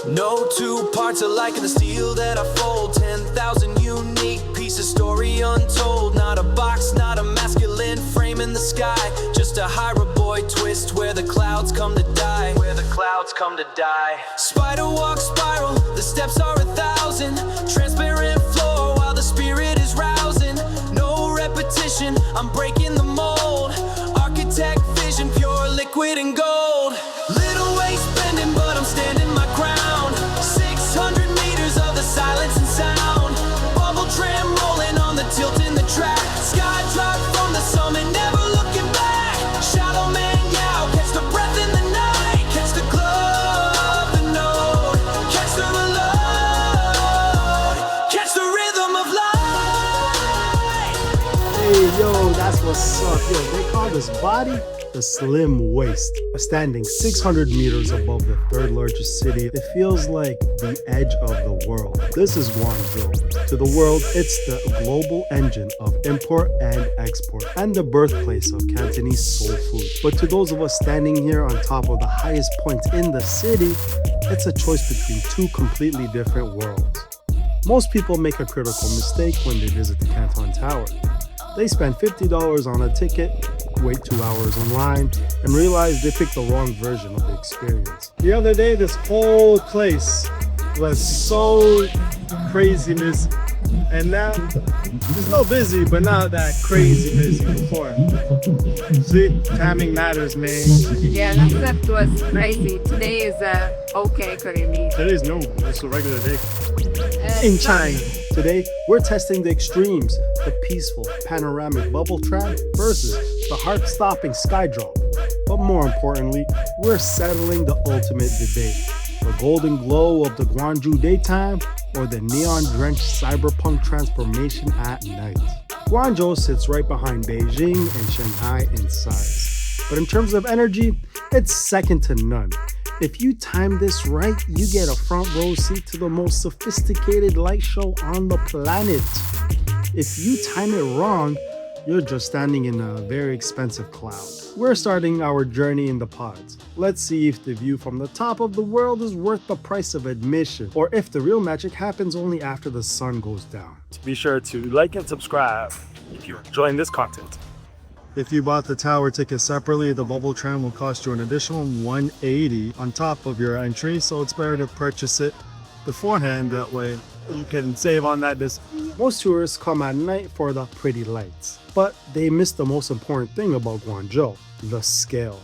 No two parts alike in the steel that I fold. 10,000 unique pieces, story untold. Not a box, not a masculine frame in the sky. Just a hybrid twist where the clouds come to die. Where the clouds come to die. Spider walk spiral, the steps are 1,000. Transparent floor while the spirit is rousing. No repetition, I'm breaking the mold. Architect vision, pure liquid and gold. Little waist bending, but I'm standing my ground. 600 meters of the silence and sound. Bubble tram rolling on the tilt in the track. Sky drop from the summit, never looking back. Shallow man yow, catch the breath in the night. Catch the glow of the note. Catch the reload. Catch the rhythm of light. Hey yo, that's what's up. Yo, they call this body the slim waist. Standing 600 meters above the third largest city, it feels like the edge of the world. This is Guangzhou. To the world, it's the global engine of import and export, and the birthplace of Cantonese soul food. But to those of us standing here on top of the highest point in the city, it's a choice between two completely different worlds. Most people make a critical mistake when they visit the Canton Tower. They spend $50 on a ticket, wait 2 hours online, and realize they picked the wrong version of the experience. The other day, this whole place was so craziness, and now it's still busy, but not that crazy busy before. See, timing matters, man. Yeah, last was crazy. Today is okay, currently. Today's no, it's a regular day. In China. Today, we're testing the extremes, the peaceful, panoramic bubble tram versus the heart-stopping skydrop. But more importantly, we're settling the ultimate debate. The golden glow of the Guangzhou daytime or the neon-drenched cyberpunk transformation at night. Guangzhou sits right behind Beijing and Shanghai in size. But in terms of energy, it's second to none. If you time this right, you get a front row seat to the most sophisticated light show on the planet. If you time it wrong, you're just standing in a very expensive cloud. We're starting our journey in the pods. Let's see if the view from the top of the world is worth the price of admission, or if the real magic happens only after the sun goes down. Be sure to like and subscribe if you're enjoying this content. If you bought the tower ticket separately, the bubble tram will cost you an additional $180 on top of your entry, so it's better to purchase it beforehand, that way you can save on that. Most tourists come at night for the pretty lights, but they miss the most important thing about Guangzhou, the scale.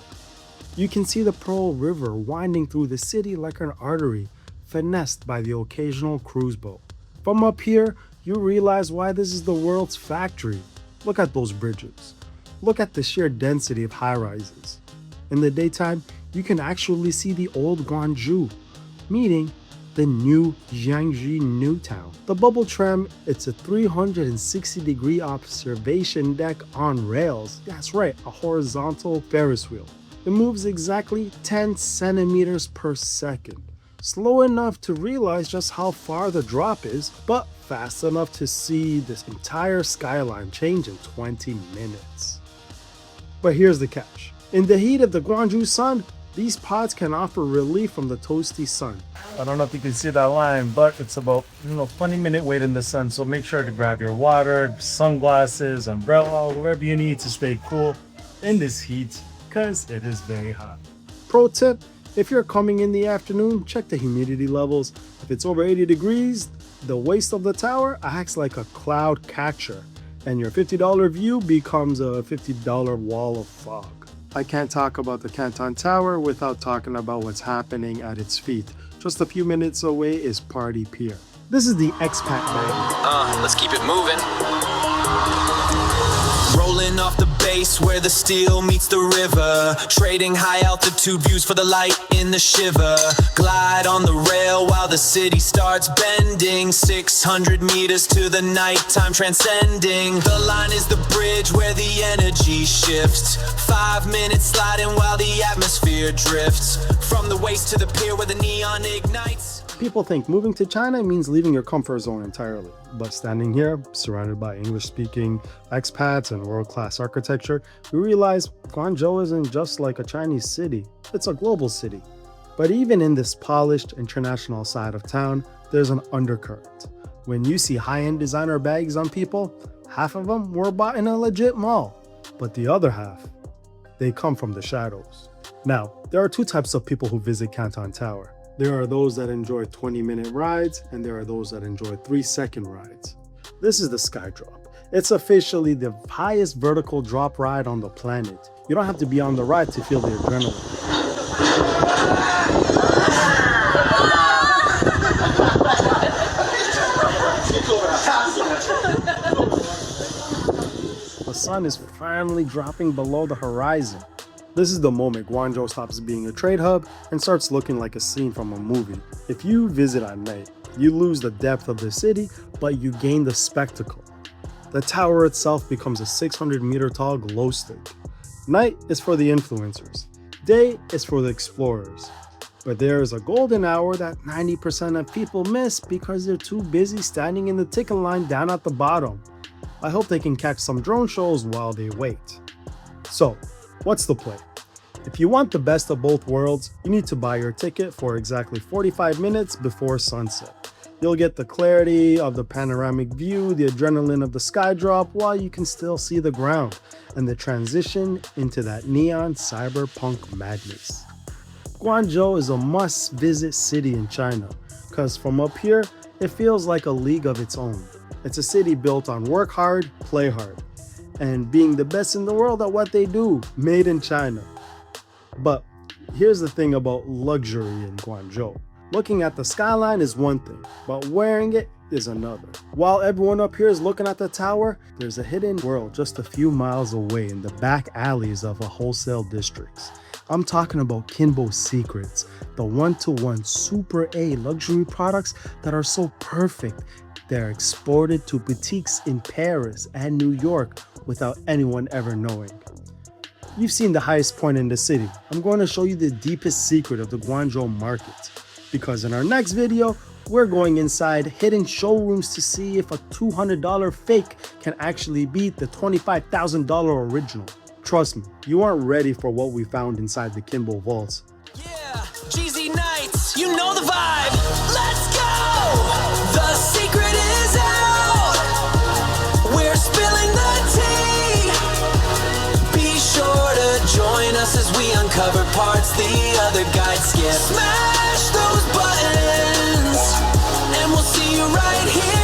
You can see the Pearl River winding through the city like an artery, finessed by the occasional cruise boat. From up here, you realize why this is the world's factory. Look at those bridges. Look at the sheer density of high-rises. In the daytime, you can actually see the old Guangzhou, meaning the new Jiangxi New Town. The bubble tram, it's a 360-degree observation deck on rails. That's right, a horizontal Ferris wheel. It moves exactly 10 centimeters per second. Slow enough to realize just how far the drop is, but fast enough to see this entire skyline change in 20 minutes. But here's the catch. In the heat of the Guangzhou sun, these pods can offer relief from the toasty sun. I don't know if you can see that line, but it's about 20-minute wait in the sun, so make sure to grab your water, sunglasses, umbrella, wherever you need to stay cool in this heat, because it is very hot. Pro tip, if you're coming in the afternoon, check the humidity levels. If it's over 80 degrees, the waist of the tower acts like a cloud catcher, and your $50 view becomes a $50 wall of fog. I can't talk about the Canton Tower without talking about what's happening at its feet. Just a few minutes away is Party Pier. This is the Expat band. Let's keep it moving. Rolling off the base where the steel meets the river. Trading high altitude views for the light in the shiver. Glide on the rail while the city starts bending. 600 meters to the nighttime transcending. The line is the bridge where the energy shifts. 5 minutes sliding while the atmosphere drifts. From the waist to the pier where the neon ignites. People think moving to China means leaving your comfort zone entirely. But standing here, surrounded by English-speaking expats and world-class architecture, we realize Guangzhou isn't just like a Chinese city, it's a global city. But even in this polished international side of town, there's an undercurrent. When you see high-end designer bags on people, half of them were bought in a legit mall, but the other half, they come from the shadows. Now, there are two types of people who visit Canton Tower. There are those that enjoy 20-minute rides, and there are those that enjoy 3-second rides. This is the Skydrop. It's officially the highest vertical drop ride on the planet. You don't have to be on the ride to feel the adrenaline. The sun is finally dropping below the horizon. This is the moment Guangzhou stops being a trade hub and starts looking like a scene from a movie. If you visit at night, you lose the depth of the city, but you gain the spectacle. The tower itself becomes a 600-meter tall glow stick. Night is for the influencers. Day is for the explorers. But there is a golden hour that 90% of people miss because they're too busy standing in the ticket line down at the bottom. I hope they can catch some drone shows while they wait. So, what's the play? If you want the best of both worlds, you need to buy your ticket for exactly 45 minutes before sunset. You'll get the clarity of the panoramic view, the adrenaline of the skydrop, while you can still see the ground, and the transition into that neon cyberpunk madness. Guangzhou is a must-visit city in China, because from up here, it feels like a league of its own. It's a city built on work hard, play hard, and being the best in the world at what they do, made in China. But here's the thing about luxury in Guangzhou. Looking at the skyline is one thing, but wearing it is another. While everyone up here is looking at the tower, there's a hidden world just a few miles away in the back alleys of a wholesale districts. I'm talking about Kinbo's secrets, the one-to-one super A luxury products that are so perfect they're exported to boutiques in Paris and New York without anyone ever knowing. You've seen the highest point in the city. I'm going to show you the deepest secret of the Guangzhou market. Because in our next video, we're going inside hidden showrooms to see if a $200 fake can actually beat the $25,000 original. Trust me, you aren't ready for what we found inside the Kinbo vaults. Yeah, cheesy nights, you know the vibe. Let's go! The secret is out. We're spilling the tea. Be sure to join us as we uncover parts the other guys skip. Smash those buttons, and we'll see you right here.